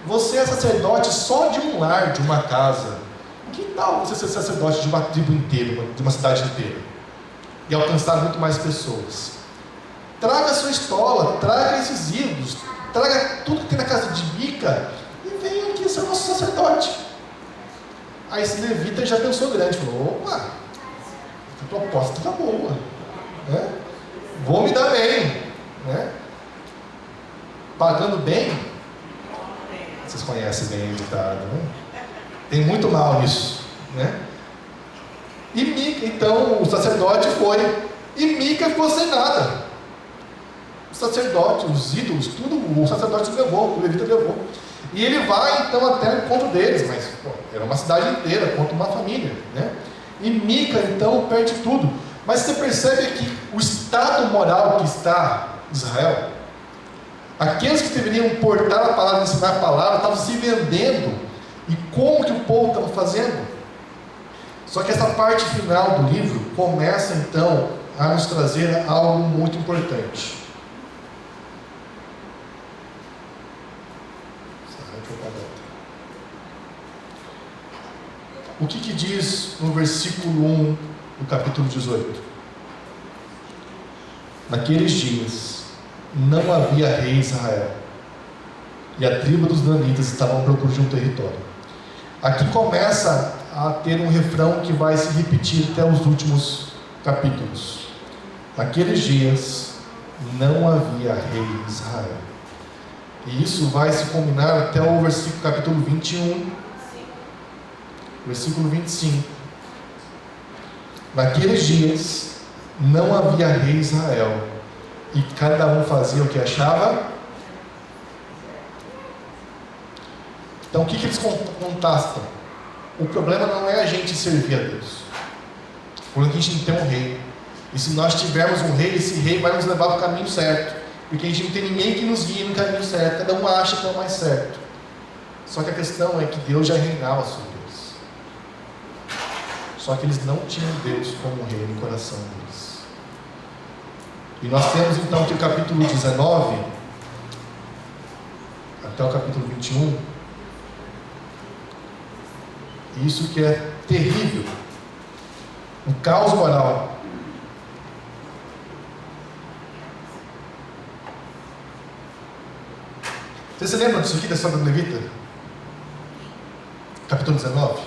você é sacerdote só de um lar, de uma casa. Que tal você ser sacerdote de uma tribo inteira, de uma cidade inteira, e alcançar muito mais pessoas? Traga a sua estola, traga esses ídolos, traga tudo que tem na casa de Mica e venha aqui ser nosso sacerdote. Aí esse levita já pensou grande, falou: opa, a proposta está boa, né? Vou me dar bem, né? Pagando bem, vocês conhecem bem o ditado, né? Tem muito mal nisso, né? E Mica, então, o sacerdote foi, e Mica ficou sem nada. O sacerdote, os ídolos, tudo o sacerdote levou, o levita levou. E ele vai então até o encontro deles, mas era uma cidade inteira, contra uma família, né? E Mica então perde tudo. Mas você percebe que o estado moral que está Israel, aqueles que deveriam portar a palavra, ensinar a palavra, estavam se vendendo. E como que o povo estava fazendo? Só que essa parte final do livro começa então a nos trazer algo muito importante. O que diz no versículo 1 do capítulo 18? Naqueles dias não havia rei em Israel, e a tribo dos danitas estavam procurando um território. Aqui começa a ter um refrão que vai se repetir até os últimos capítulos. Naqueles dias não havia rei em Israel. E isso vai se combinar até o versículo capítulo 21, versículo 25. Naqueles dias não havia rei em Israel, e cada um fazia o que achava. Então o que eles contrastam? O problema não é a gente servir a Deus. Porque a gente não tem um rei. E se nós tivermos um rei, esse rei vai nos levar para o caminho certo. Porque a gente não tem ninguém que nos guie no caminho certo. Cada um acha que é o mais certo. Só que a questão é que Deus já reinava sobre eles. Só que eles não tinham Deus como rei no coração deles. E nós temos então que o capítulo 19 até o capítulo 21, isso que é terrível, um caos moral. Você se lembra disso aqui, da história do Levita? Capítulo 19.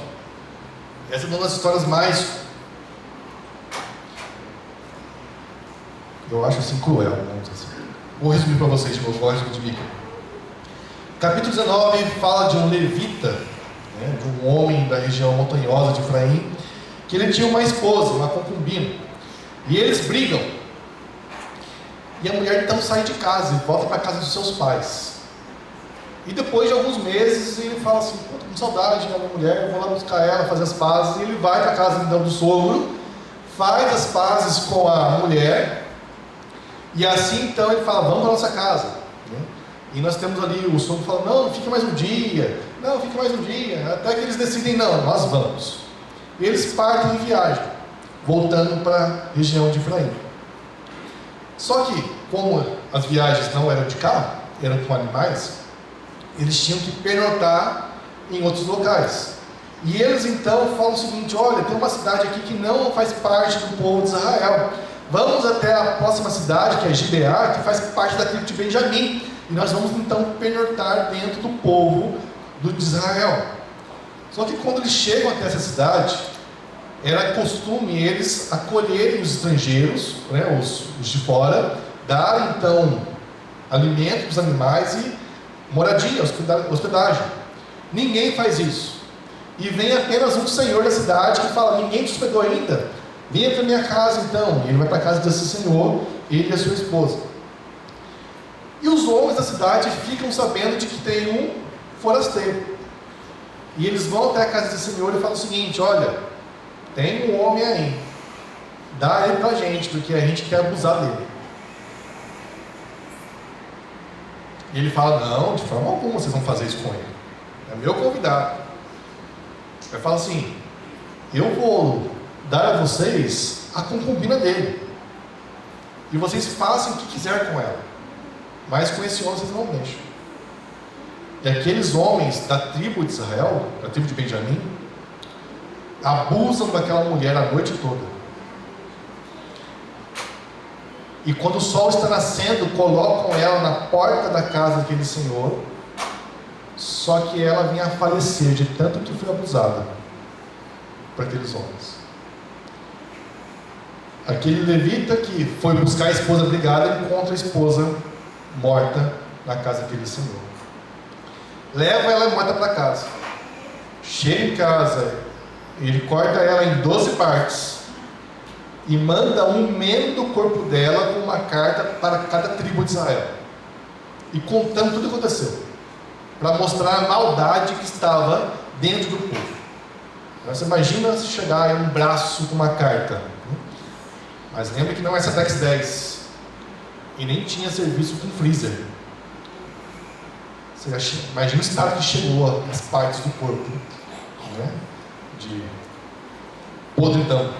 Essa é uma das histórias mais, eu acho assim, cruel, vamos dizer assim. Vou resumir para vocês de novo, igual eu de Mica. Capítulo 19 fala de um levita, né, de um homem da região montanhosa de Efraim, que ele tinha uma esposa, uma concubina, e eles brigam. E a mulher então sai de casa e volta para a casa dos seus pais. E depois de alguns meses ele fala assim: pô, tô com saudade da minha mulher, eu vou lá buscar ela, fazer as pazes. E ele vai para a casa então do sogro, faz as pazes com a mulher, e assim então ele fala: vamos para a nossa casa, né? E nós temos ali o sogro falando: não, fica mais um dia, não, fica mais um dia, até que eles decidem: não, nós vamos. E eles partem em viagem, voltando para a região de Efraim. Só que, como as viagens não eram de carro, eram com animais, eles tinham que pernoitar em outros locais. E eles então falam o seguinte: olha, tem uma cidade aqui que não faz parte do povo de Israel. Vamos até a próxima cidade, que é Gibeá, que faz parte da tribo de Benjamim. E nós vamos então pernoitar dentro do povo de Israel. Só que quando eles chegam até essa cidade, era costume eles acolherem os estrangeiros, né, os de fora, dar então alimento para os animais e moradia, hospedagem. Ninguém faz isso. E vem apenas um senhor da cidade que fala: ninguém te hospedou ainda? Venha para minha casa então. E ele vai para a casa desse senhor, ele e a sua esposa. E os homens da cidade ficam sabendo de que tem um forasteiro. E eles vão até a casa desse senhor e falam o seguinte: olha, tem um homem aí, dá ele para a gente, porque a gente quer abusar dele. E ele fala: não, de forma alguma vocês vão fazer isso com ele, é meu convidado. Ele fala assim: eu vou dar a vocês a concubina dele, e vocês façam o que quiser com ela, mas com esse homem vocês não deixam. E aqueles homens da tribo de Israel, da tribo de Benjamim, abusam daquela mulher a noite toda. E quando o sol está nascendo, colocam ela na porta da casa daquele senhor. Só que ela vinha a falecer de tanto que foi abusada por aqueles homens. Aquele levita que foi buscar a esposa brigada, encontra a esposa morta na casa daquele senhor. Leva ela morta para casa. Chega em casa, ele corta ela em 12 partes e manda um membro do corpo dela com uma carta para cada tribo de Israel, e contando tudo o que aconteceu, para mostrar a maldade que estava dentro do povo. Você imagina se chegar aí um braço com uma carta, mas lembra que não é Sedex 10 e nem tinha serviço com freezer. Você imagina o estado que chegou as partes do corpo, né? De podridão.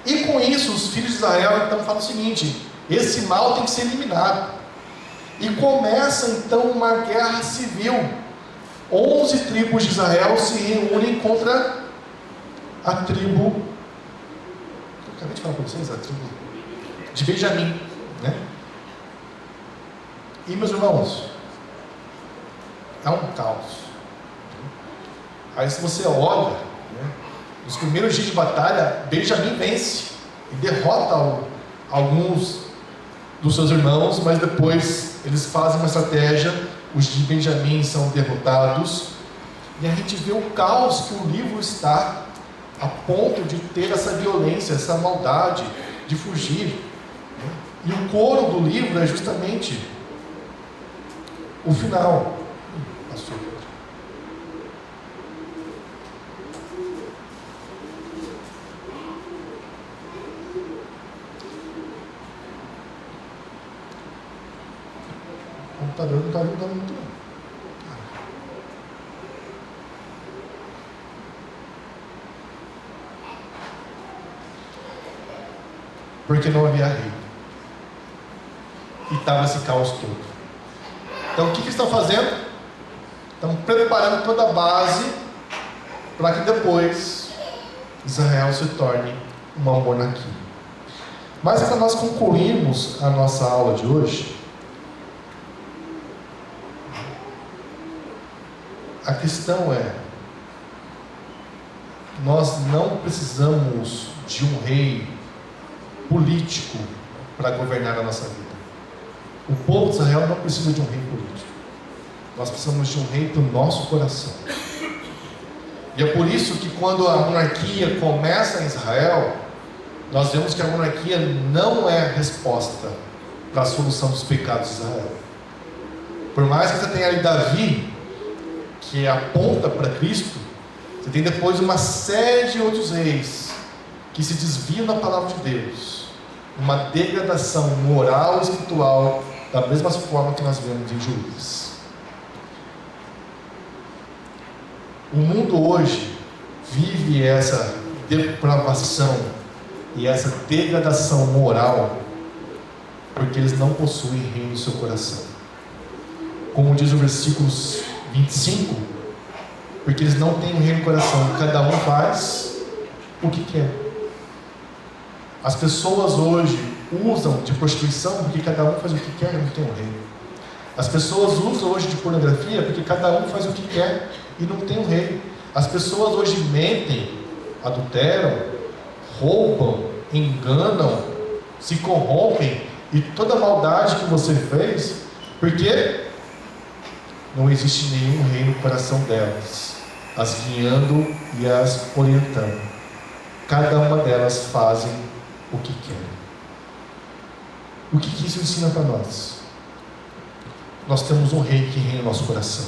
E com isso os filhos de Israel então falam o seguinte: esse mal tem que ser eliminado. E começa então uma guerra civil. 11 tribos de Israel se reúnem contra a tribo, eu acabei de falar para vocês, a tribo de Benjamim, né? E meus irmãos, é um caos. Aí se você olha, né, nos primeiros dias de batalha, Benjamim vence e derrota alguns dos seus irmãos, mas depois eles fazem uma estratégia, os de Benjamim são derrotados, e a gente vê o caos que o livro está, a ponto de ter essa violência, essa maldade, de fugir, né? E o coro do livro é justamente o final. Passou. O computador não está ajudando muito não. Porque não havia rei. E estava esse caos todo. Então o que estão fazendo? Estão preparando toda a base para que depois Israel se torne uma monarquia. Mas para nós concluirmos a nossa aula de hoje, a questão é: nós não precisamos de um rei político para governar a nossa vida. O povo de Israel não precisa de um rei político. Nós precisamos de um rei para o nosso coração. E é por isso que quando a monarquia começa em Israel, nós vemos que a monarquia não é a resposta para a solução dos pecados de Israel. Por mais que você tenha ali Davi, que aponta para Cristo, você tem depois uma série de outros reis que se desviam da palavra de Deus, uma degradação moral e espiritual, da mesma forma que nós vemos em Juízes. O mundo hoje vive essa depravação e essa degradação moral porque eles não possuem reino no seu coração. Como diz o versículo 25, porque eles não têm um reino no coração, cada um faz o que quer. As pessoas hoje usam de prostituição porque cada um faz o que quer e não tem um reino. As pessoas usam hoje de pornografia porque cada um faz o que quer e não tem um reino. As pessoas hoje mentem, adulteram, roubam, enganam, se corrompem e toda a maldade que você fez, porque não existe nenhum reino no coração delas, as guiando e as orientando. Cada uma delas fazem o que querem. O que isso ensina para nós? Nós temos um rei que reina no nosso coração.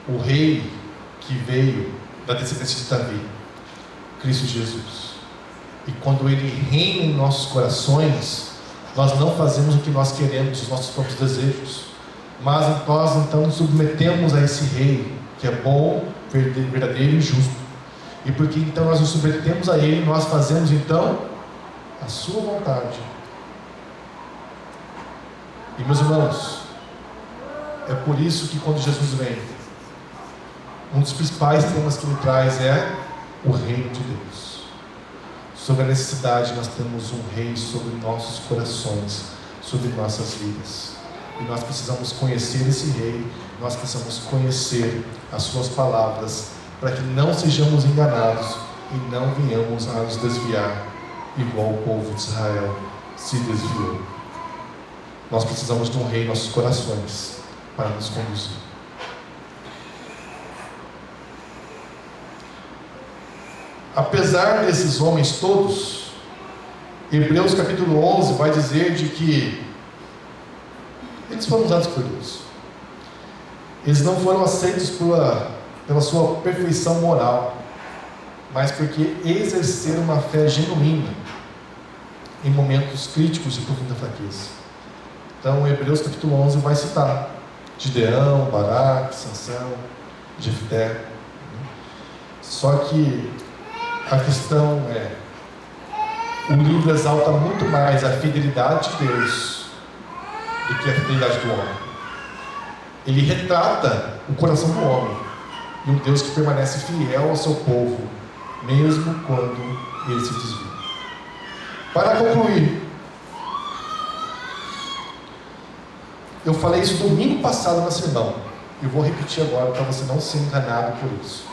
O rei que veio da descendência de Davi, Cristo Jesus. E quando Ele reina em nossos corações, nós não fazemos o que nós queremos, os nossos próprios desejos, mas nós então nos submetemos a esse rei, que é bom, verdadeiro e justo. E porque então nós nos submetemos a Ele, nós fazemos então a sua vontade. E meus irmãos, é por isso que quando Jesus vem, um dos principais temas que Ele traz é o reino de Deus. Sobre a necessidade, nós temos um rei sobre nossos corações, sobre nossas vidas. E nós precisamos conhecer esse rei, nós precisamos conhecer as suas palavras, para que não sejamos enganados e não venhamos a nos desviar, igual o povo de Israel se desviou. Nós precisamos de um rei em nossos corações, para nos conduzir. Apesar desses homens todos, Hebreus capítulo 11 vai dizer de que eles foram usados por Deus. Eles não foram aceitos pela sua perfeição moral, mas porque exerceram uma fé genuína em momentos críticos de profunda fraqueza. Então, Hebreus capítulo 11 vai citar Gideão, Baraque, Sansão, Jefté. Só que a questão é, o livro exalta muito mais a fidelidade de Deus do que a fidelidade do homem. Ele retrata o coração do homem e um Deus que permanece fiel ao seu povo, mesmo quando ele se desvia. Para concluir, eu falei isso domingo passado na sermão, eu vou repetir agora para você não ser enganado por isso.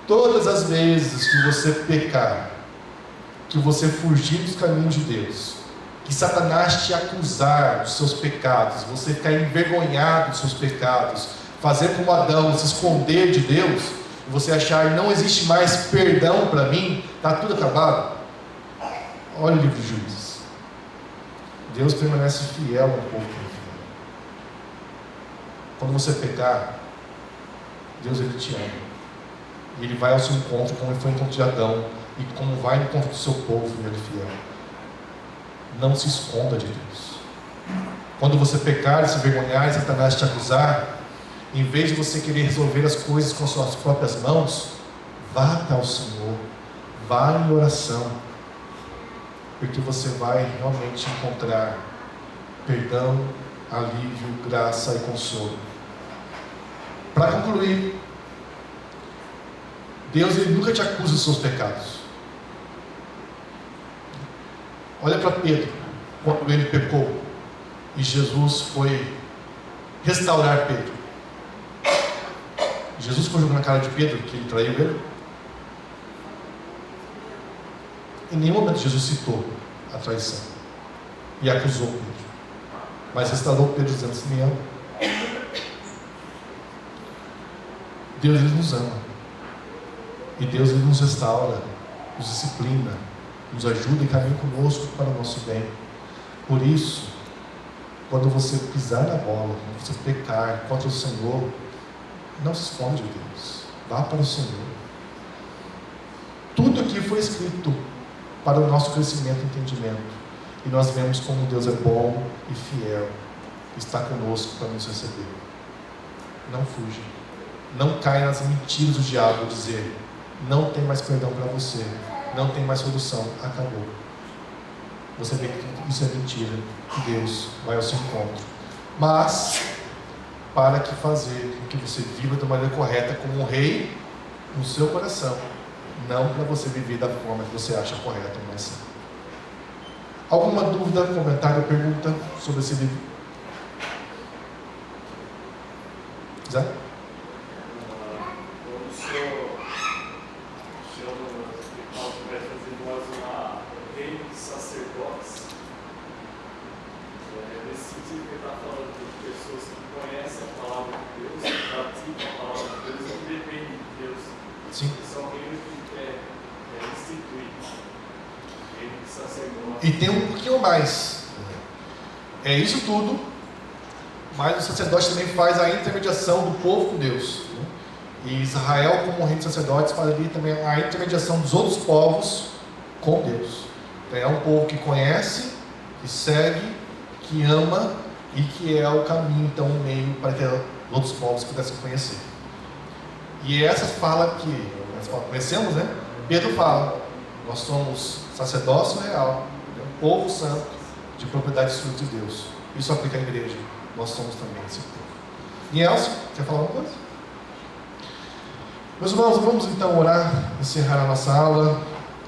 Todas as vezes que você pecar, que você fugir dos caminhos de Deus, que Satanás te acusar dos seus pecados, você ficar envergonhado dos seus pecados, fazer como Adão, se esconder de Deus, e você achar não existe mais perdão para mim, está tudo acabado. Olha o livro de Juízes. Deus permanece fiel ao povo que é fiel. Quando você pecar, Deus ele te ama. E Ele vai ao seu encontro, como Ele foi ao encontro de Adão, e como vai no encontro do seu povo, Ele é fiel. Não se esconda de Deus. Quando você pecar, se envergonhar e Satanás te acusar, em vez de você querer resolver as coisas com as suas próprias mãos, vá até o Senhor, vá em oração, porque você vai realmente encontrar perdão, alívio, graça e consolo. Para concluir, Deus ele nunca te acusa dos seus pecados. Olha para Pedro, quando ele pecou e Jesus foi restaurar Pedro. Jesus foi jogando na cara de Pedro que ele traiu ele. Em nenhum momento Jesus citou a traição e acusou Pedro. Mas restaurou Pedro dizendo assim: me ama. Deus, Ele nos ama. E Deus, Ele nos restaura, nos disciplina, nos ajuda e caminha conosco para o nosso bem. Por isso, quando você pisar na bola, quando você pecar contra o Senhor, não se esconde de Deus. Vá para o Senhor. Tudo aqui foi escrito para o nosso crescimento e entendimento. E nós vemos como Deus é bom e fiel. Está conosco para nos receber. Não fuja. Não caia nas mentiras do diabo, dizer: não tem mais perdão para você, não tem mais solução, acabou. Você vê que isso é mentira, que Deus vai ao seu encontro. Mas, para que fazer com que você viva da maneira correta como um rei no seu coração, não para você viver da forma que você acha correta ou mais certa. Alguma dúvida, comentário, pergunta sobre esse livro? Zé? Quando o senhor vai fazer nós uma reino de sacerdotes, nesse sentido que ele está falando de pessoas que conhecem a palavra de Deus, que praticam a palavra de Deus e que dependem de Deus. Sim. Que são reinos que instituem. Reino de sacerdotes. E tem um pouquinho mais. É isso tudo, mas o sacerdote também faz a intermediação do povo com Deus. E Israel, como reino de sacerdotes, faz ali também a intermediação dos outros povos com Deus. Então, é um povo que conhece, que segue, que ama e que é o caminho, então, o meio para que outros povos pudessem conhecer. E essa fala que nós conhecemos, né? Pedro fala: nós somos sacerdócio real, um povo santo, de propriedade exclusiva de Deus. Isso aplica à igreja. Nós somos também esse povo. E Elcio, quer falar alguma coisa? Meus irmãos, vamos então orar, encerrar a nossa aula.